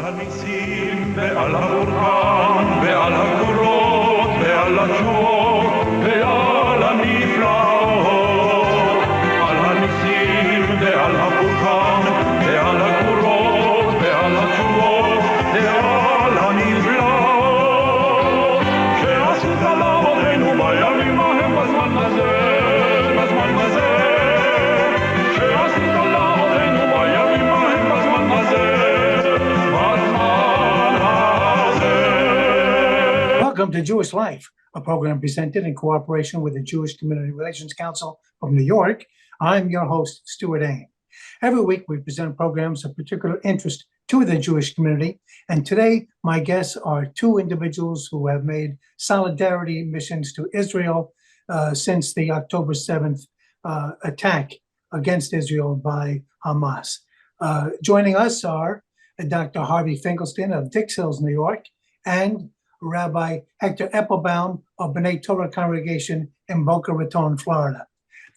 הניסים ועל הברכן ועל הגבורות ועל התשועות ועל הנפלאות, על הניסים ועל הברכן ועל הגבורות ועל התשועות ועל הנפלאות שעשית לאבותינו בימים ההם בזמן הזה, בזמן הזה שעשית לאבותינו בימים ההם בזמן הזה. Welcome to Jewish Life, a program presented in cooperation with the Jewish Community Relations Council of New York. I'm your host, Stewart Ain. Every week we present programs of particular interest to the Jewish community, and today my guests are two individuals who have made solidarity missions to Israel since the October 7th attack against Israel by Hamas. Joining us are Dr. Harvey Finkelstein of Dix Hills, New York, and Rabbi Hector Epelbaum of B'nai Torah congregation in Boca, Raton, Florida.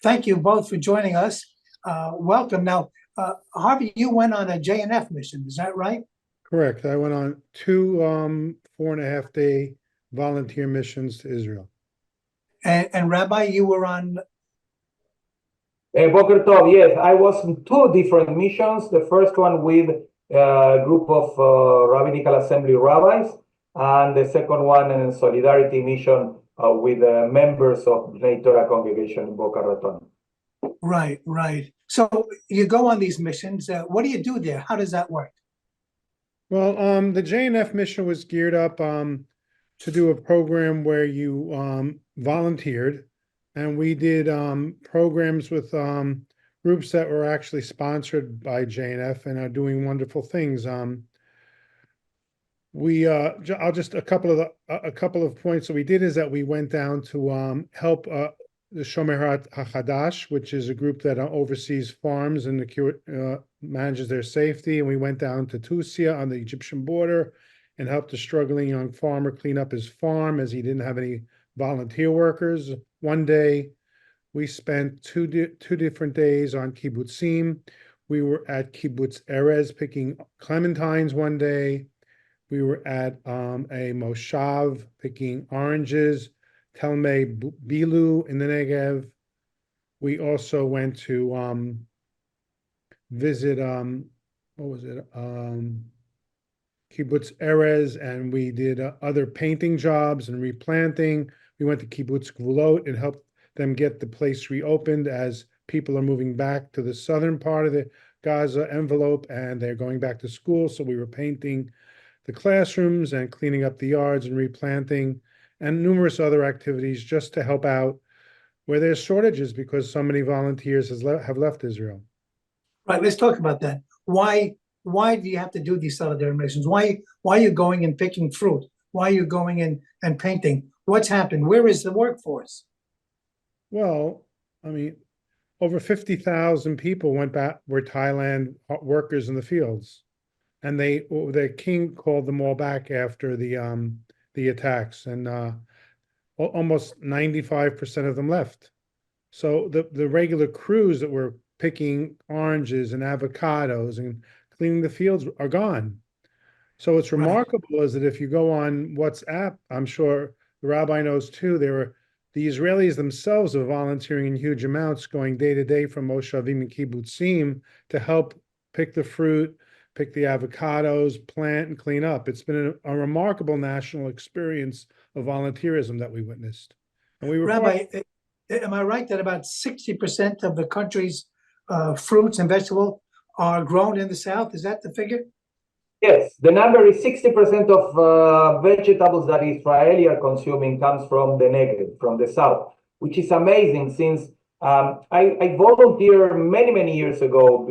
Thank you both for joining us. Welcome. Now, Harvey, you went on a JNF mission, is that right? Correct. I went on two 4.5-day volunteer missions to Israel. And Rabbi, you were on... Boker Tov, yes. I was in two different missions. The first one with a group of Rabbinical Assembly rabbis, and the second one in solidarity mission with members of B'nai Torah congregation in Boca Raton. Right, right. So you go on these missions. What do you do there? How does that work? Well, the JNF mission was geared up to do a program where you volunteered, and we did programs with groups that were actually sponsored by JNF and are doing wonderful things. I'll just a couple of points that we did is that we went down to help the Shomer HaChadash, which is a group that oversees farms and manages their safety. And we went down to Tusia on the Egyptian border and helped a struggling young farmer clean up his farm as he didn't have any volunteer workers. One day, we spent two different days on kibbutzim. We were at Kibbutz Erez picking clementines one day. We were at a moshav picking oranges, Telmei Bilu in the Negev. We also went to visit Kibbutz Erez, and we did other painting jobs and replanting. We went to Kibbutz Gvulot and helped them get the place reopened as people are moving back to the southern part of the Gaza envelope and they're going back to school. So we were painting the classrooms and cleaning up the yards and replanting and numerous other activities just to help out where there's shortages because so many volunteers have left Israel. Right, let's talk about that. Why do you have to do these solidarity missions? Why are you going and picking fruit? Why are you going in and painting? What's happened? Where is the workforce? Well, I mean, over 50,000 people went back, were Thailand workers in the fields. And the king called them all back after the attacks, and almost 95% of them left. So the regular crews that were picking oranges and avocados and cleaning the fields are gone. So what's remarkable is that if you go on WhatsApp, I'm sure the rabbi knows too, the Israelis themselves are volunteering in huge amounts, going day to day from moshavim and kibbutzim to help pick the fruit, pick the avocados, plant, and clean up. It's been a remarkable national experience of volunteerism that we witnessed. And we were Rabbi, am I right that about 60% of the country's fruits and vegetables are grown in the South? Is that the figure? Yes, the number is 60% of vegetables that Israeli are consuming comes from the Negev, from the South, which is amazing since I volunteered many years ago,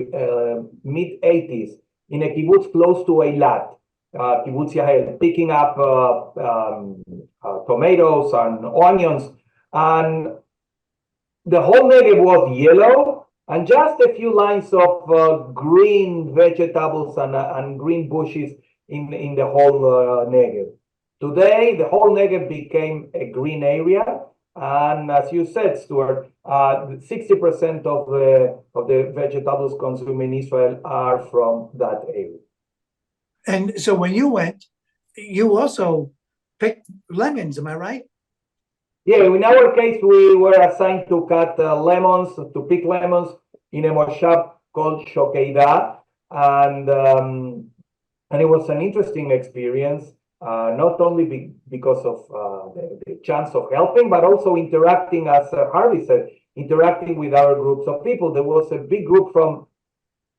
mid-80s, in a kibbutz close to Eilat, kibbutz Yahel, picking up tomatoes and onions, and the whole Negev was yellow, and just a few lines of green vegetables and green bushes in the whole Negev. Today, the whole Negev became a green area, and as you said, Stewart, 60% of the vegetables consumed in Israel are from that area. And so when you went, you also picked lemons, am I right? Yeah, in our case, we were assigned to cut lemons, to pick lemons in a moshav called Shokeida, and it was an interesting experience, not only because of the chance of helping, but also interacting, as Harvey said, interacting with our groups of people. There was a big group from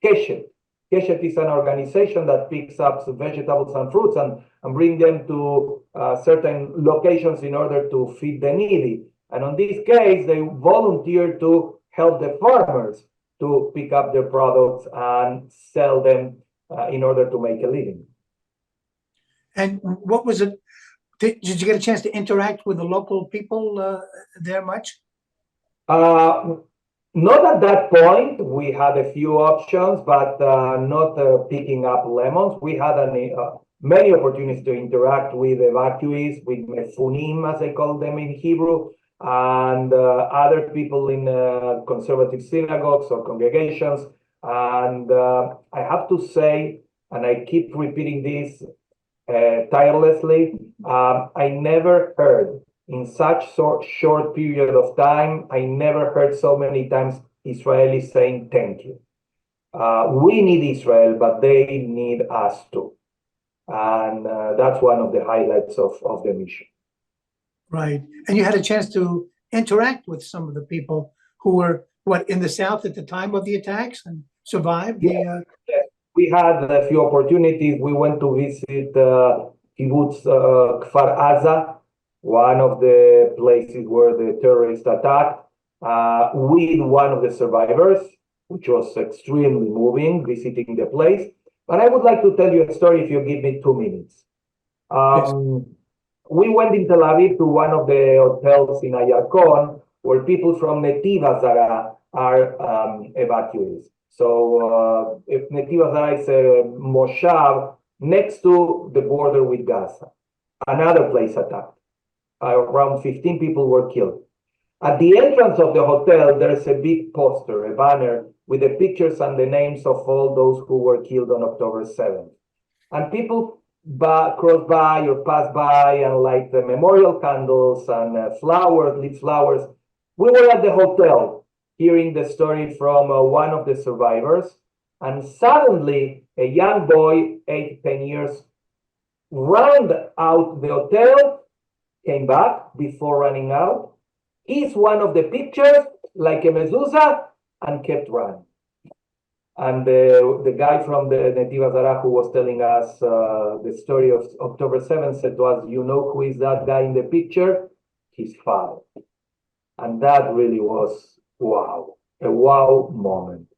Keshet. Keshet is an organization that picks up vegetables and fruits and bring them to certain locations in order to feed the needy. And on this case, they volunteered to help the farmers to pick up their products and sell them in order to make a living. And what was it? Did you get a chance to interact with the local people there much? Not at that point. We had a few options, but not picking up lemons. We had many opportunities to interact with evacuees, with mefunim, as they call them in Hebrew, and other people in conservative synagogues or congregations. And I have to say, and I keep repeating this tirelessly, I never heard in such short period of time, I never heard so many times Israelis saying thank you. We need Israel, but they need us too. And that's one of the highlights of the mission. Right. And you had a chance to interact with some of the people who were, in the South at the time of the attacks and survived? Yeah. We had a few opportunities. We went to visit Kibbutz Kfar Aza, one of the places where the terrorists attacked, with one of the survivors, which was extremely moving, visiting the place. But I would like to tell you a story if you give me 2 minutes. Yes. We went in Tel Aviv to one of the hotels in Ayarkon where people from Netiv Hazara are evacuees. So Netiv Hazara is a moshav next to the border with Gaza. Another place attacked. Around 15 people were killed. At the entrance of the hotel, there's a big poster, a banner with the pictures and the names of all those who were killed on October 7th. And people cross by or pass by and light the memorial candles and flowers, lit flowers. We were at the hotel hearing the story from one of the survivors, and suddenly a young boy, 8, 10 years, ran out the hotel, came back before running out. He's one of the pictures, like a mezuzah, and kept running. And the guy from the Netiv Hazara who was telling us the story of October 7th said to us, you know who is that guy in the picture? His father. And that really was wow, a wow moment.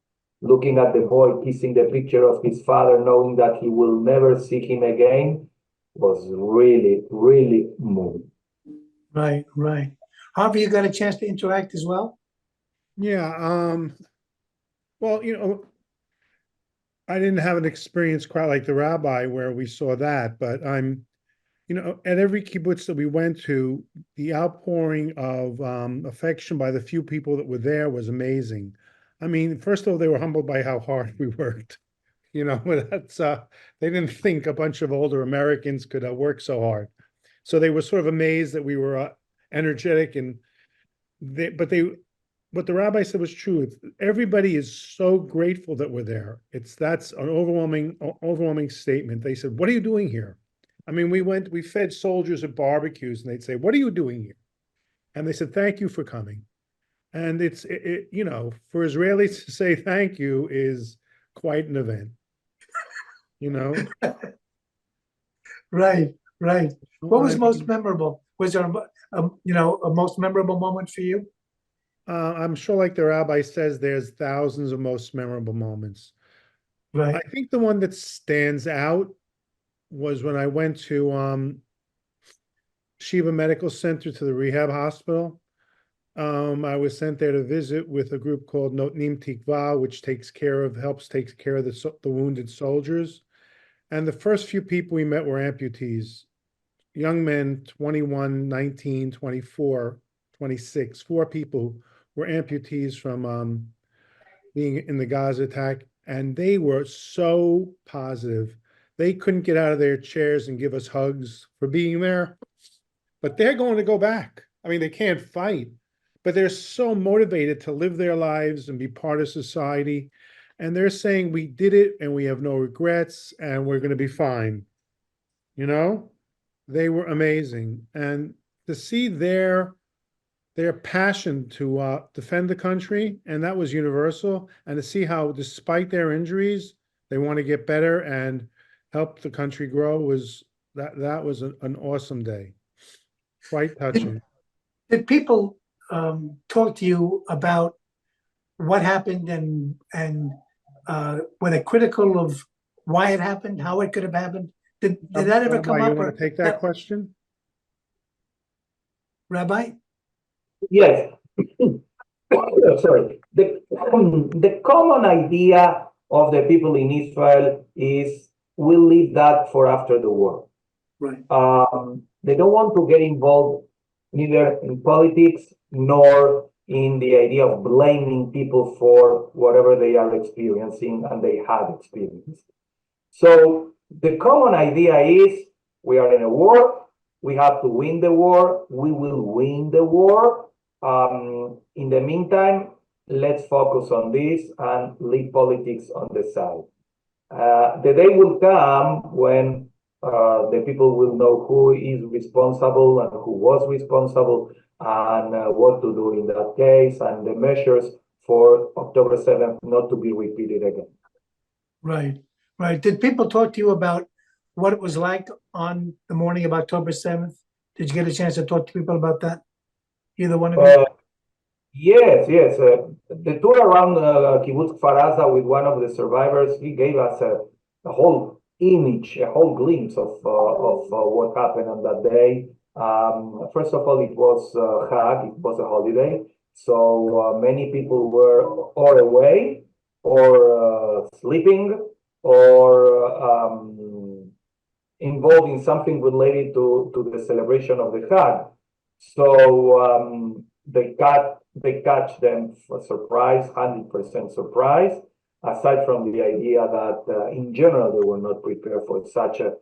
Looking at the boy kissing the picture of his father, knowing that he will never see him again, was really, really moving. Right, right. Harvey, you got a chance to interact as well? Yeah. Well, I didn't have an experience quite like the rabbi where we saw that, but at every kibbutz that we went to, the outpouring of affection by the few people that were there was amazing. I mean, first of all, they were humbled by how hard we worked. That's they didn't think a bunch of older Americans could work so hard. So they were sort of amazed that we were energetic, and what the rabbi said was true. Everybody is so grateful that we're there. That's an overwhelming statement. They said, "What are you doing here?" I mean, we fed soldiers at barbecues, and they'd say, "What are you doing here?" And they said, "Thank you for coming." And for Israelis to say thank you is quite an event. Right, right. What was most memorable? Was there a most memorable moment for you? I'm sure, like the rabbi says, there's thousands of most memorable moments. Right. I think the one that stands out was when I went to Shiva Medical Center, to the rehab hospital. I was sent there to visit with a group called Notnim Tikva, which helps take care of the wounded soldiers. And the first few people we met were amputees, young men, 21, 19, 24, 26, 4 people were amputees from being in the Gaza attack. And they were so positive. they couldn't get out of their chairs and give us hugs for being there. But they're going to go back. I mean, they can't fight, but they're so motivated to live their lives and be part of society. And they're saying, we did it and we have no regrets and we're going to be fine. You know, they were amazing. And to see their passion to defend the country, and that was universal, and to see how, despite their injuries, they want to get better and help the country grow, that was an awesome day. Quite touching. Did people talk to you about what happened and were they critical of why it happened, how it could have happened? Did that ever come Rabbi, up? you want to take that question? Rabbi? Yes. Sorry. The common idea of the people in Israel is we'll leave that for after the war. Right. They don't want to get involved neither in politics nor in the idea of blaming people for whatever they are experiencing and they have experienced. So the common idea is we are in a war, we have to win the war, we will win the war. In the meantime, let's focus on this and leave politics on the side. The day will come when the people will know who is responsible and who was responsible and what to do in that case and the measures for October 7th not to be repeated again. Right, right. Did people talk to you about what it was like on the morning of October 7th? Did you get a chance to talk to people about that? Either one of you? Yes. The tour around Kibbutz Kfar Aza with one of the survivors, he gave us a whole image, a whole glimpse of what happened on that day. First of all, it was Chag, it was a holiday. So many people were or away or sleeping or involved in something related to the celebration of the Chag. So they catch them for surprise, 100% surprise, aside from the idea that in general they were not prepared for such a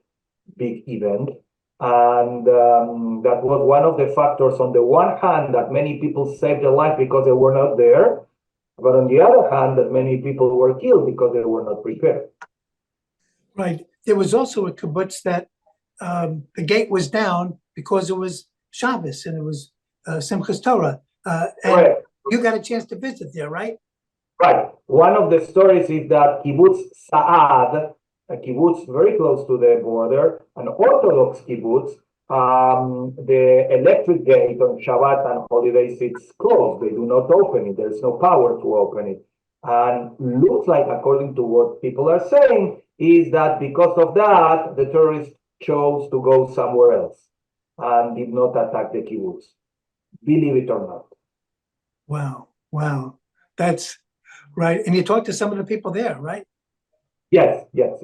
big event. And that was one of the factors, on the one hand, that many people saved their life because they were not there, but on the other hand, that many people were killed because they were not prepared. Right. There was also a kibbutz that the gate was down because it was Shabbos and it was Simchas Torah. And you got a chance to visit there, right? Right. One of the stories is that Kibbutz Saad, a kibbutz very close to the border, an Orthodox kibbutz, the electric gate on Shabbat and holidays, it's closed. They do not open it. There's no power to open it. And looks like, according to what people are saying, is that because of that, the terrorists chose to go somewhere else and did not attack the kibbutz. Believe it or not. Wow. That's right. And you talked to some of the people there, right? Yes. Those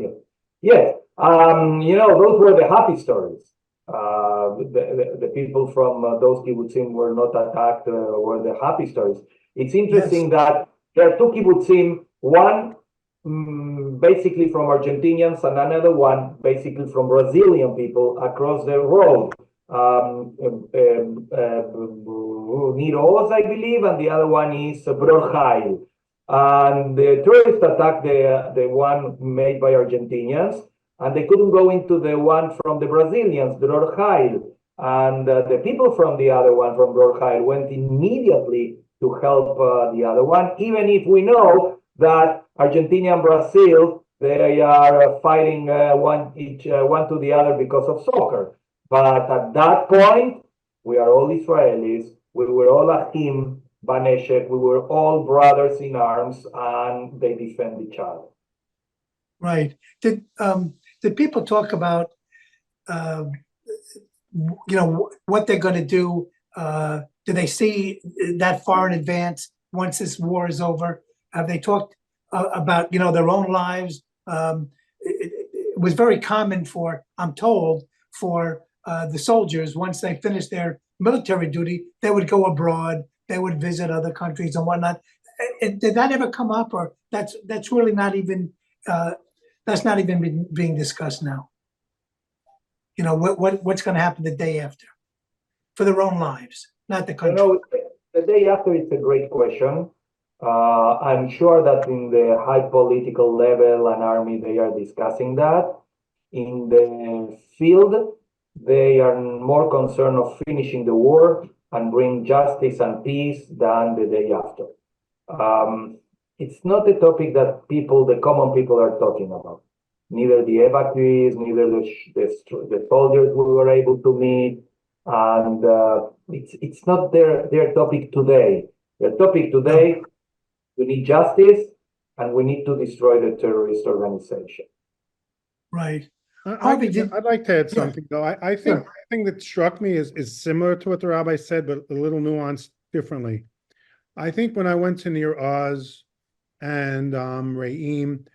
were the happy stories. The people from those kibbutzim were not attacked, were the happy stories. It's interesting that there are two kibbutzim, one basically from Argentinians and another one basically from Brazilian people across the road. Niroz, I believe, and the other one is Bror Jail. And the terrorists attacked the one made by Argentinians, and they couldn't go into the one from the Brazilians, Bror Jail. And the people from the other one, from Bror Jail, went immediately to help the other one, even if we know that Argentina and Brazil, they are fighting one to the other because of soccer. But at that point, we are all Israelis, we were all Achim Baneshek, we were all brothers in arms, and they defend each other. Right. Did people talk about, what they're going to do? Do they see that far in advance once this war is over? Have they talked about, their own lives? It was very common I'm told, for the soldiers, once they finished their military duty, they would go abroad, they would visit other countries and whatnot. Did that ever come up, or that's really not even That's not even being discussed now. You know, what's going to happen the day after for their own lives, not the You country. know, the day after, it's a great question. I'm sure that in the high political level and army, they are discussing that. In the field, they are more concerned of finishing the war and bring justice and peace than the day after. It's not a topic that the common people are talking about. Neither the evacuees, neither the soldiers we were able to meet, and it's not their topic today. Their topic today, we need justice, and we need to destroy the terrorist organization. Right. Harvey, I'd like to add Yeah. something, though. I think Sure. the thing that struck me is similar to what the rabbi said, but a little nuanced differently. I think when I went to Near Oz and Re'im,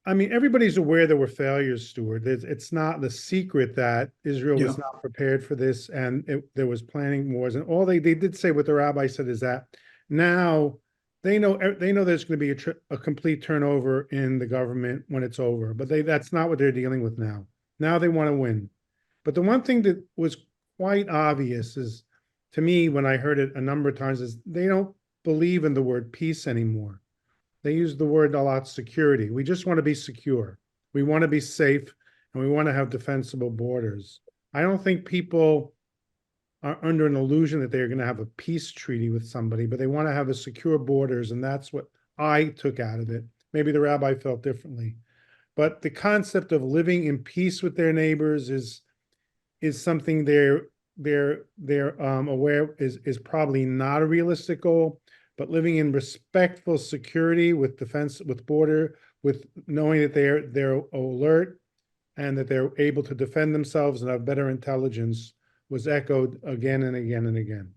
I mean, everybody's aware there were failures, Stewart. It's not the secret that Israel was Yeah. not prepared for this, and there was planning wars. And all they did say, what the rabbi said, is that now they know there's going to be a complete turnover in the government when it's over. But that's not what they're dealing with now. Now they want to win. But the one thing that was quite obvious is, to me, when I heard it a number of times, is they don't believe in the word peace anymore. They use the word a lot, security. We just want to be secure. We want to be safe, and we want to have defensible borders. I don't think people are under an illusion that they're going to have a peace treaty with somebody, but they want to have a secure borders, and that's what I took out of it. Maybe the rabbi felt differently. But the concept of living in peace with their neighbors is something they're aware is probably not a realistic goal. But living in respectful security with defense, with border, with knowing that they're alert and that they're able to defend themselves and have better intelligence was echoed again and again and again.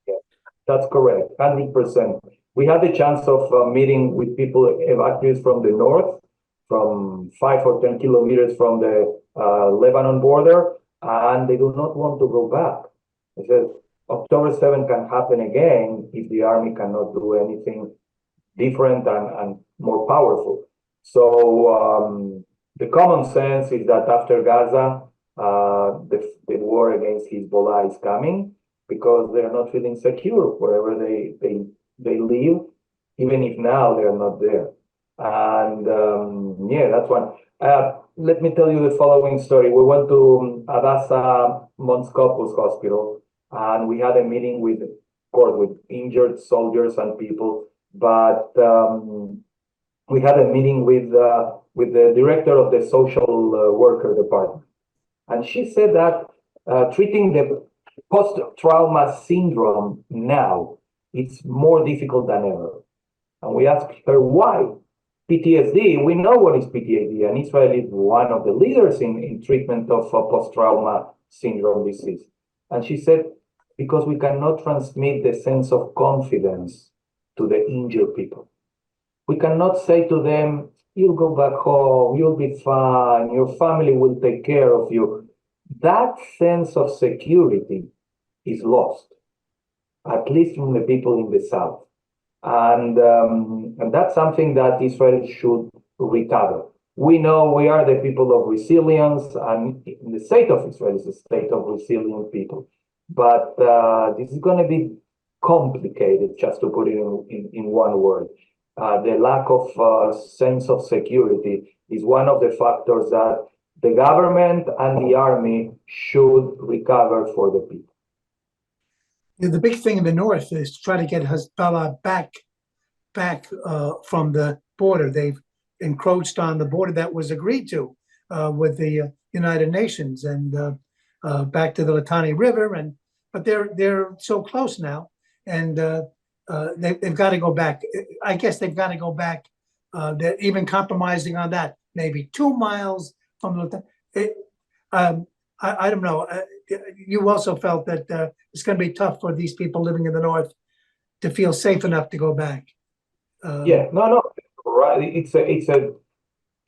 Yeah, that's correct, 100%. We had the chance of meeting with people, evacuees from the north, from 5 or 10 kilometers from the Lebanon border, and they do not want to go back. They said, October 7 can happen again if the army cannot do anything different and more powerful. So the common sense is that after Gaza, the war against Hezbollah is coming because they are not feeling secure wherever they live, even if now they are not there. And yeah, that's one. Let me tell you the following story. We went to Adasa Mons Scopus Hospital, and we had a meeting with injured soldiers and people. But we had a meeting with the director of the social worker department, and she said that treating the post-trauma syndrome now it's more difficult than ever. And we asked her why. PTSD, we know what is PTSD, and Israel is one of the leaders in treatment of post-trauma syndrome disease. And she said, because we cannot transmit the sense of confidence to the injured people. We cannot say to them, you'll go back home, you'll be fine, your family will take care of you. That sense of security is lost, at least from the people in the south. And that's something that Israel should recover. We know we are the people of resilience, and the state of Israel is a state of resilient people. But this is going to be complicated, just to put it in one word. The lack of sense of security is one of the factors that the government and the army should recover for the people. The big thing in the north is to try to get Hezbollah back from the border. They've encroached on the border that was agreed to with the United Nations and back to the Litani River. But they're so close now, and they've got to go back. I guess they've got to go back. They're even compromising on that, maybe 2 miles from the. I don't know. You also felt that it's going to be tough for these people living in the north to feel safe enough to go back. Yeah, no, right. It's a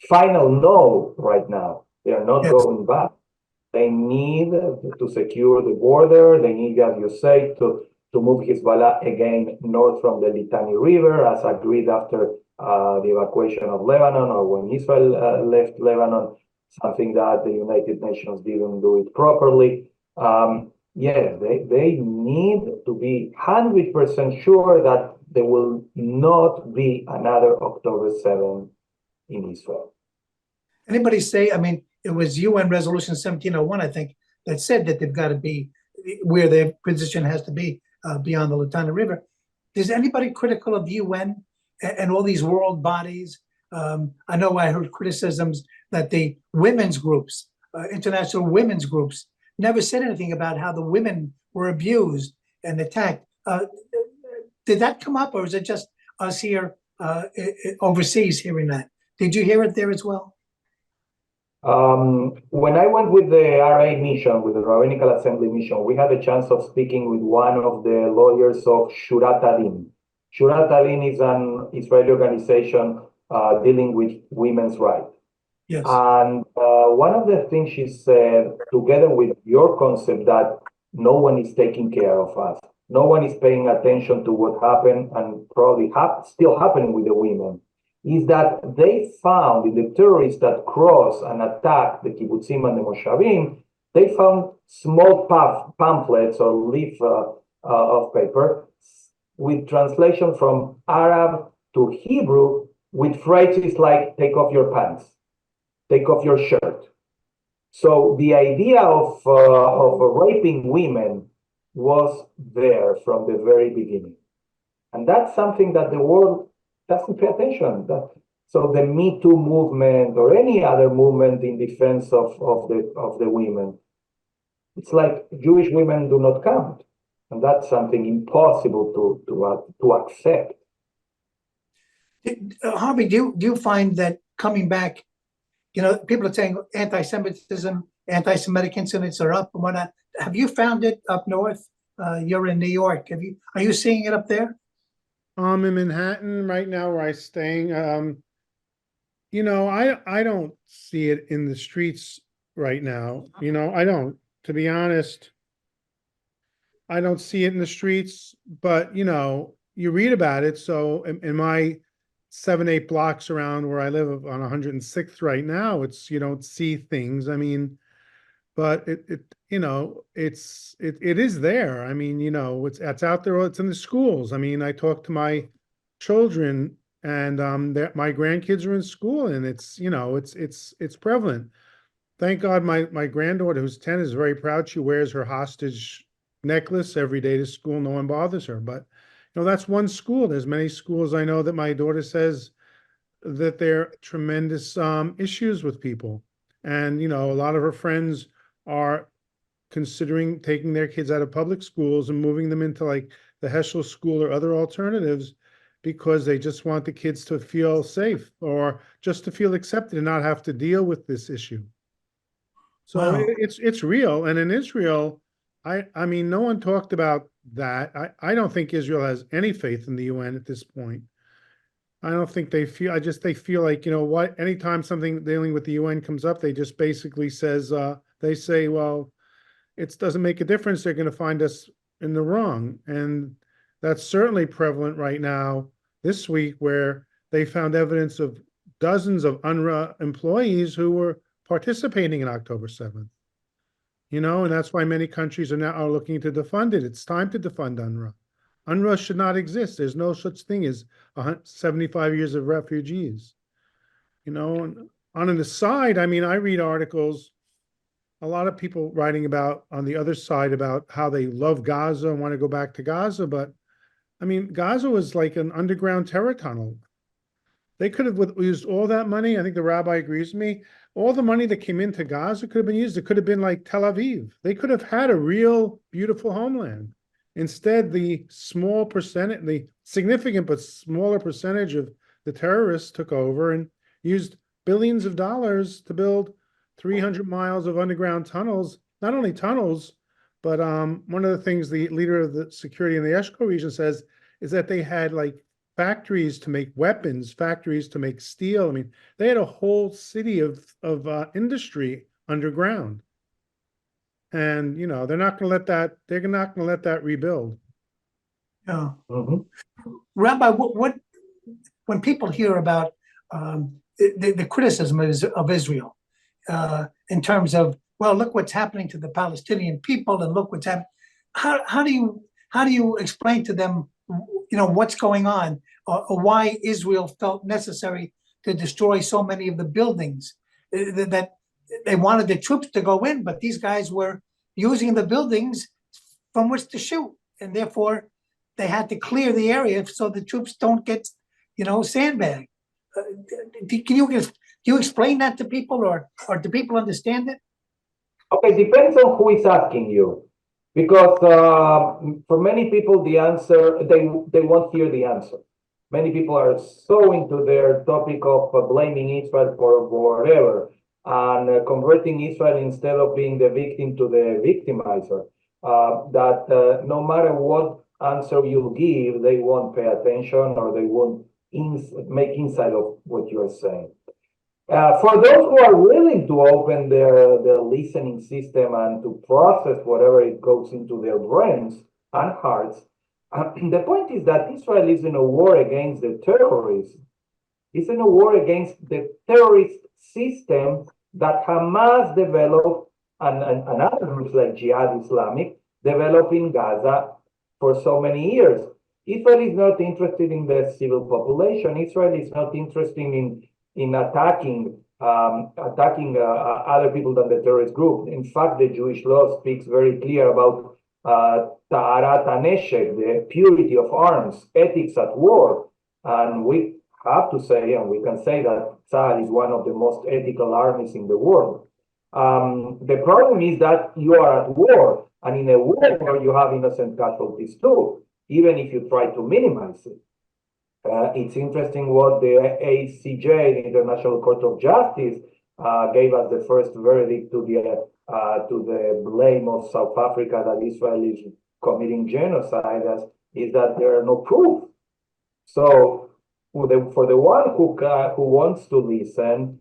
final no right now. They are not going back. They need to secure the border. They need, as you say, to move Hezbollah again north from the Litani River, as agreed after the evacuation of Lebanon or when Israel left Lebanon, something that the United Nations didn't do it properly. Yeah, they need to be 100% sure that there will not be another October 7 in Israel. Anybody say, I mean, it was UN Resolution 1701, I think, that said that they've got to be where their position has to be beyond the Latana River. Is anybody critical of the UN and all these world bodies? I know I heard criticisms that the women's groups, international women's groups, never said anything about how the women were abused and attacked. Did that come up, or is it just us here overseas hearing that? Did you hear it there as well? When I went with the RA mission, with the Rabbinical Assembly mission, we had a chance of speaking with one of the lawyers of Shurat Adin. Shurat Adin is an Israeli organization dealing with women's rights. Yes. And one of the things she said, together with your concept that no one is taking care of us, no one is paying attention to what happened and probably still happening with the women, is that they found in the terrorists that crossed and attacked the kibbutzim and the moshavim, they found small pamphlets or leaf of paper with translation from Arab to Hebrew with phrases like, take off your pants, take off your shirt. So the idea of raping women was there from the very beginning. And that's something that the world doesn't pay attention. So the Me Too movement or any other movement in defense of the women, it's like Jewish women do not count. And that's something impossible to accept. Harvey, do you find that coming back, you know, people are saying anti-Semitism, anti-Semitic incidents are up and whatnot. Have you found it up north? You're in New York. Are you seeing it up there? I'm in Manhattan right now where I'm staying. You know, I don't see it in the streets right now. You know, I don't, to be honest. I don't see it in the streets, but you know, you read about it. So in my 7-8 blocks around where I live on 106th right now, it's, you don't see things. I mean, but it you know, it is there. I mean, you know, it's out there. It's in the schools. I mean, I talk to my children and my grandkids are in school, and it's, you know, it's prevalent. Thank God my granddaughter, who's 10, is very proud. She wears her hostage necklace every day to school. No one bothers her. But you know, that's one school. There's many schools I know that my daughter says that there are tremendous issues with people. And, you know, a lot of her friends are considering taking their kids out of public schools and moving them into like the Heschel school or other alternatives because they just want the kids to feel safe or just to feel accepted and not have to deal with this issue. So Wow. it's real. And in Israel, I mean, no one talked about that. I don't think Israel has any faith in the UN at this point. I don't think they feel, they feel like, you know what, anytime something dealing with the UN comes up, they just basically they say, well, it doesn't make a difference. They're going to find us in the wrong. And that's certainly prevalent right now this week, where they found evidence of dozens of UNRWA employees who were participating in October 7th. You know, and that's why many countries are now looking to defund it. It's time to defund UNRWA. UNRWA should not exist. There's no such thing as 75 years of refugees. You know, and on an aside, I mean, I read articles, a lot of people writing about on the other side about how they love Gaza and want to go back to Gaza. But I mean, Gaza was like an underground terror tunnel. They could have used all that money. I think the rabbi agrees with me. All the money that came into Gaza could have been used. It could have been like Tel Aviv. They could have had a real beautiful homeland. Instead, the small percentage, the significant but smaller percentage of the terrorists took over and used billions of dollars to build 300 miles of underground tunnels. Not only tunnels, but one of the things the leader of the security in the Eshkol region says is that they had like factories to make weapons, factories to make steel. I mean, they had a whole city of industry underground. And, you know, they're not going to let that rebuild. Yeah. Mm-hmm. Rabbi, what when people hear about the criticism of Israel in terms of, well, look what's happening to the Palestinian people, and look what's happening. How do you explain to them, what's going on, or why Israel felt necessary to destroy so many of the buildings that they wanted the troops to go in, but these guys were using the buildings from which to shoot, and therefore they had to clear the area so the troops don't get, sandbagged. Can you explain that to people, or do people understand it? Okay, depends on who is asking you, because for many people the answer, they won't hear the answer. Many people are so into their topic of blaming Israel for whatever, and converting Israel instead of being the victim to the victimizer, that no matter what answer you give, they won't pay attention, or they won't make insight of what you are saying. For those who are willing to open their listening system and to process whatever it goes into their brains and hearts, the point is that Israel is in a war against the terrorists. It's in a war against the terrorist system that Hamas developed, and other groups like Jihad Islamic developed in Gaza for so many years. Israel is not interested in the civil population. Israel is not interested in attacking other people than the terrorist group. In fact, the Jewish law speaks very clear about Ta'arat HaNeshek, the purity of arms, ethics at war. And we have to say, and we can say, that Tzahal is one of the most ethical armies in the world. The problem is that you are at war, and in a war you have innocent casualties too, even if you try to minimize it. It's interesting what the ICJ, the International Court of Justice, gave us the first verdict to the blame of South Africa that Israel is committing genocide, is that there are no proof. So for the one who wants to listen,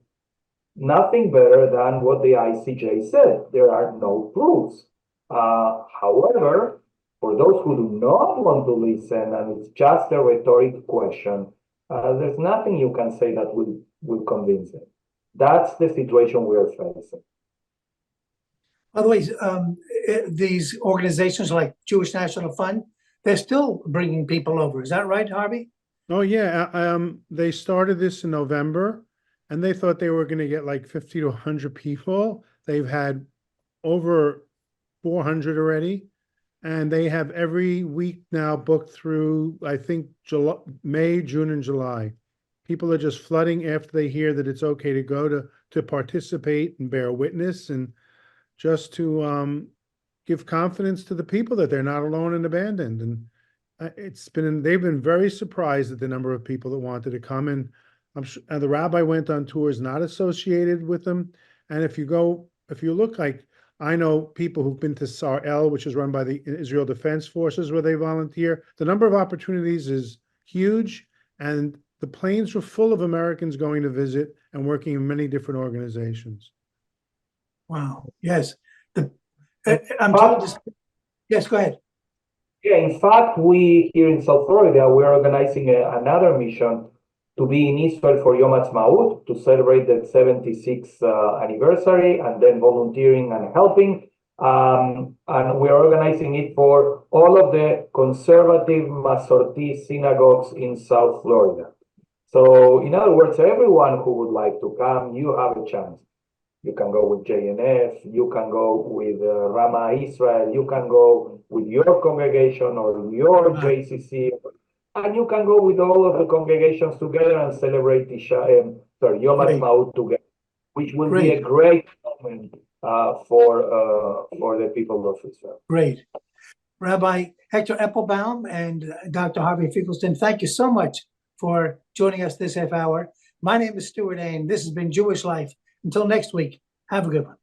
nothing better than what the ICJ said. There are no proofs. However, for those who do not want to listen, and it's just a rhetoric question, there's nothing you can say that will convince them. That's the situation we are facing. By the way, these organizations like Jewish National Fund, they're still bringing people over. Is that right, Harvey? Oh, yeah. They started this in November, and they thought they were going to get like 50 to 100 people. They've had over 400 already. And they have every week now booked through, I think, May, June, and July. People are just flooding after they hear that it's okay to go to participate and bear witness, and just to give confidence to the people that they're not alone and abandoned. And they've been very surprised at the number of people that wanted to come. And I'm sure, and the rabbi went on tours not associated with them. And if you look, like, I know people who've been to Sar-El, which is run by the Israel Defense Forces, where they volunteer. The number of opportunities is huge, and the planes were full of Americans going to visit and working in many different organizations. Wow. Yes. I'm told this. Yes, go ahead. Yeah, in fact, we here in South Florida, we're organizing another mission to be in Israel for Yom Ha'atzmaut, to celebrate the 76th anniversary, and then volunteering and helping. And we're organizing it for all of the conservative Masorti synagogues in South Florida. So, in other words, everyone who would like to come, you have a chance. You can go with JNF, you can go with Rama Israel, you can go with your congregation or your JCC, and you can go with all of the congregations together and celebrate Yom Ha'atzmaut together, which will be a great moment for the people of Israel. Great. Rabbi Hector Epelbaum and Dr. Harvey Finkelstein, thank you so much for joining us this half hour. My name is Stewart Ain. This has been Jewish Life. Until next week, have a good one.